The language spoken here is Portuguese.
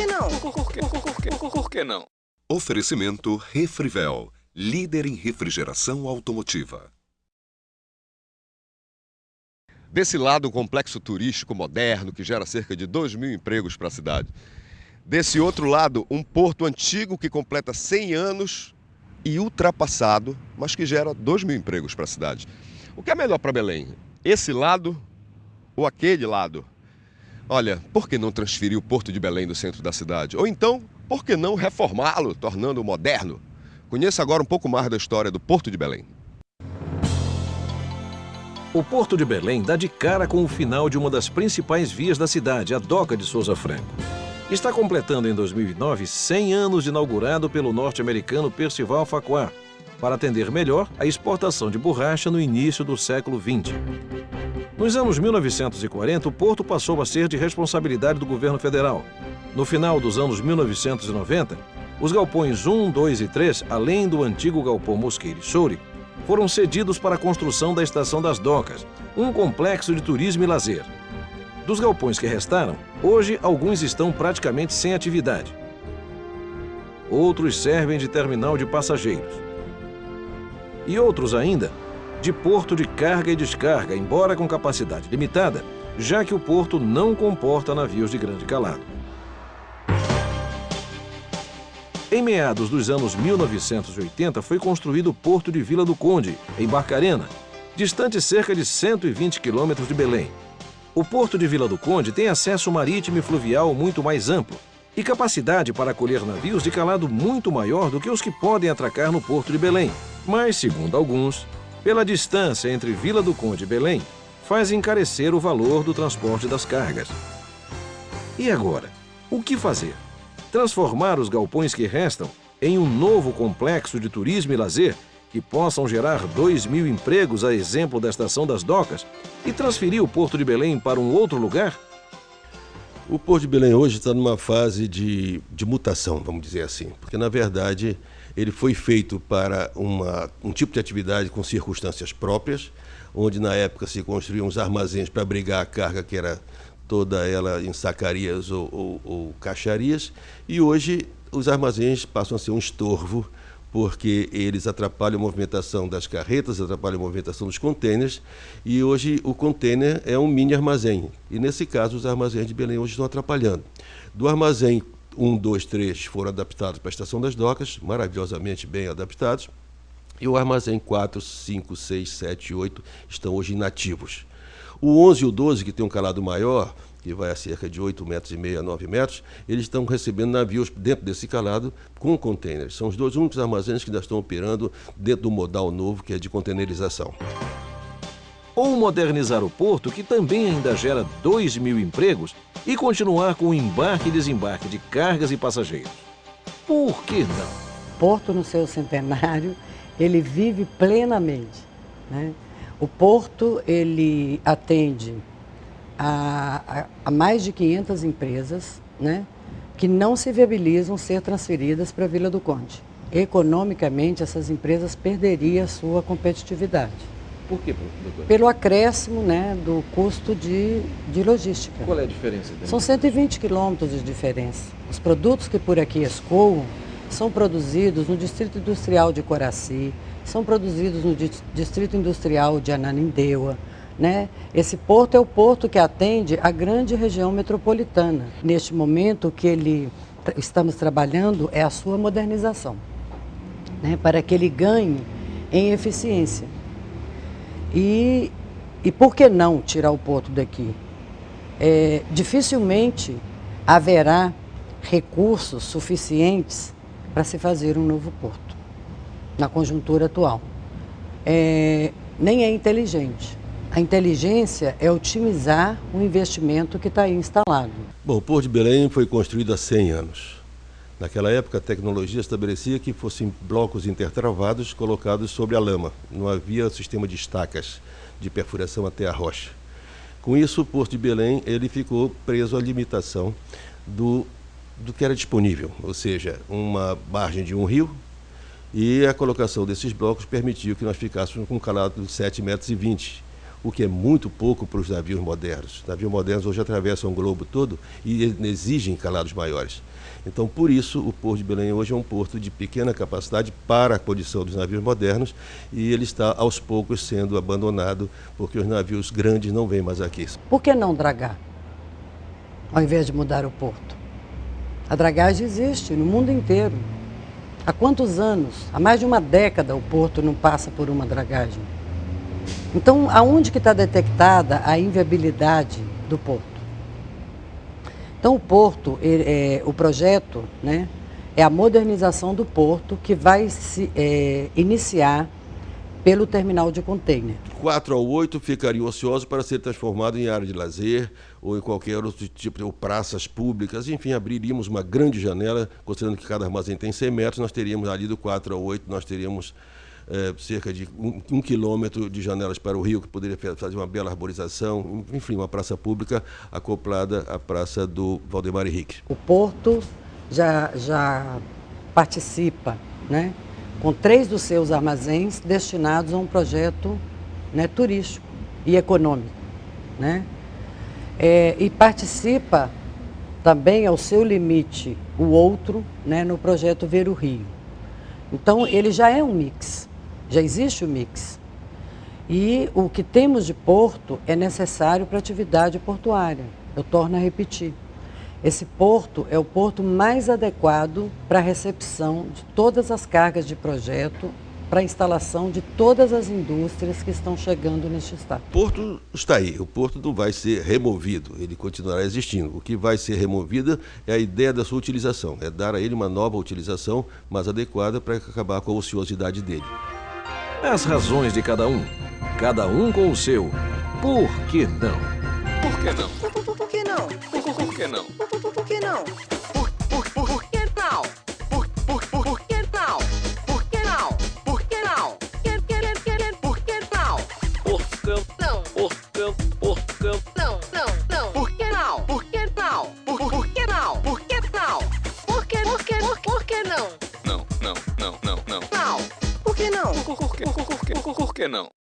que não? Por que não? Oferecimento Refrivel, líder em refrigeração automotiva. Desse lado, um complexo turístico moderno que gera cerca de 2.000 empregos para a cidade. Desse outro lado, um porto antigo que completa 100 anos e ultrapassado, mas que gera 2.000 empregos para a cidade. O que é melhor para Belém? Esse lado ou aquele lado? Olha, por que não transferir o Porto de Belém do centro da cidade? Ou então, por que não reformá-lo, tornando-o moderno? Conheça agora um pouco mais da história do Porto de Belém. O Porto de Belém dá de cara com o final de uma das principais vias da cidade, a Doca de Souza Franco. Está completando em 2009 100 anos de inaugurado pelo norte-americano Percival Facquat, para atender melhor a exportação de borracha no início do século XX. Nos anos 1940, o porto passou a ser de responsabilidade do governo federal. No final dos anos 1990, os galpões 1, 2 e 3, além do antigo galpão Mosqueira e Soure, foram cedidos para a construção da Estação das Docas, um complexo de turismo e lazer. Dos galpões que restaram, hoje alguns estão praticamente sem atividade. Outros servem de terminal de passageiros. E outros ainda de porto de carga e descarga, embora com capacidade limitada, já que o porto não comporta navios de grande calado. Em meados dos anos 1980 foi construído o Porto de Vila do Conde, em Barcarena, distante cerca de 120 quilômetros de Belém. O Porto de Vila do Conde tem acesso marítimo e fluvial muito mais amplo e capacidade para acolher navios de calado muito maior do que os que podem atracar no Porto de Belém. Mas, segundo alguns, pela distância entre Vila do Conde e Belém, faz encarecer o valor do transporte das cargas. E agora, o que fazer? Transformar os galpões que restam em um novo complexo de turismo e lazer que possam gerar 2.000 empregos, a exemplo da Estação das Docas, e transferir o Porto de Belém para um outro lugar? O Porto de Belém hoje está numa fase de mutação, vamos dizer assim, porque, na verdade, ele foi feito para um tipo de atividade com circunstâncias próprias, onde, na época, se construíam os armazéns para abrigar a carga que era toda ela em sacarias ou caixarias, e hoje os armazéns passam a ser um estorvo, porque eles atrapalham a movimentação das carretas, atrapalham a movimentação dos contêineres, e hoje o contêiner é um mini armazém, e nesse caso os armazéns de Belém hoje estão atrapalhando. Do armazém 1, 2, 3 foram adaptados para a Estação das Docas, maravilhosamente bem adaptados, e o armazém 4, 5, 6, 7 e 8 estão hoje inativos. O 11 e o 12, que tem um calado maior, que vai a cerca de 8,5 metros a 9 metros, eles estão recebendo navios dentro desse calado com contêineres. São os dois únicos armazéns que ainda estão operando dentro do modal novo, que é de conteneirização. Ou modernizar o porto, que também ainda gera 2.000 empregos, e continuar com o embarque e desembarque de cargas e passageiros. Por que não? Porto, no seu centenário, ele vive plenamente, né? O Porto, ele atende a mais de 500 empresas, né, que não se viabilizam ser transferidas para a Vila do Conde. Economicamente, essas empresas perderiam a sua competitividade. Por quê, doutor? Pelo acréscimo, né, do custo de logística. Qual é a diferença? São 120 quilômetros de diferença. Os produtos que por aqui escoam são produzidos no Distrito Industrial de Coraci, são produzidos no Distrito Industrial de Ananindeua, né? Esse porto é o porto que atende a grande região metropolitana. Neste momento, o que estamos trabalhando é a sua modernização, né? Para que ele ganhe em eficiência. E por que não tirar o porto daqui? Dificilmente haverá recursos suficientes para se fazer um novo porto, na conjuntura atual. Nem é inteligente. A inteligência é otimizar o investimento que está aí instalado. Bom, o Porto de Belém foi construído há 100 anos. Naquela época, a tecnologia estabelecia que fossem blocos intertravados colocados sobre a lama. Não havia sistema de estacas de perfuração até a rocha. Com isso, o Porto de Belém ele ficou preso à limitação do que era disponível, ou seja, uma margem de um rio, e a colocação desses blocos permitiu que nós ficássemos com um calado de 7,20 metros, o que é muito pouco para os navios modernos. Os navios modernos hoje atravessam o globo todo e exigem calados maiores. Então, por isso, o Porto de Belém hoje é um porto de pequena capacidade para a condição dos navios modernos e ele está, aos poucos, sendo abandonado porque os navios grandes não vêm mais aqui. Por que não dragar, ao invés de mudar o porto? A dragagem existe no mundo inteiro. Há quantos anos? Há mais de uma década o porto não passa por uma dragagem. Então, aonde que está detectada a inviabilidade do porto? Então, o porto, o projeto, né, é a modernização do porto que vai se iniciar pelo terminal de container. 4 ao 8 ficariam ociosos para ser transformado em área de lazer ou em qualquer outro tipo, ou praças públicas, enfim, abriríamos uma grande janela, considerando que cada armazém tem 100 metros, nós teríamos ali do 4 ao 8, nós teríamos cerca de 1 quilômetro de janelas para o rio, que poderia fazer uma bela arborização, enfim, uma praça pública acoplada à praça do Valdemar Henrique. O porto já participa, né, com 3 dos seus armazéns destinados a um projeto, né, turístico e econômico, né? E participa também ao seu limite o outro, né, no projeto Ver o Rio. Então, ele já é um mix, já existe o mix. E o que temos de porto é necessário para a atividade portuária. Eu torno a repetir. Esse porto é o porto mais adequado para a recepção de todas as cargas de projeto, para a instalação de todas as indústrias que estão chegando neste estado. O porto está aí, o porto não vai ser removido, ele continuará existindo. O que vai ser removido é a ideia da sua utilização, é dar a ele uma nova utilização mais adequada para acabar com a ociosidade dele. As razões de cada um com o seu por que não. Por que não? Por que não? Por que não? Por que não? Por que não? Por que não? Por que não? Por que não? Por que não? Por que não? Não. Não. Por que não? Por que não? Por que não? Por que não? Por que não? Não. Não. Por que não? Por que não?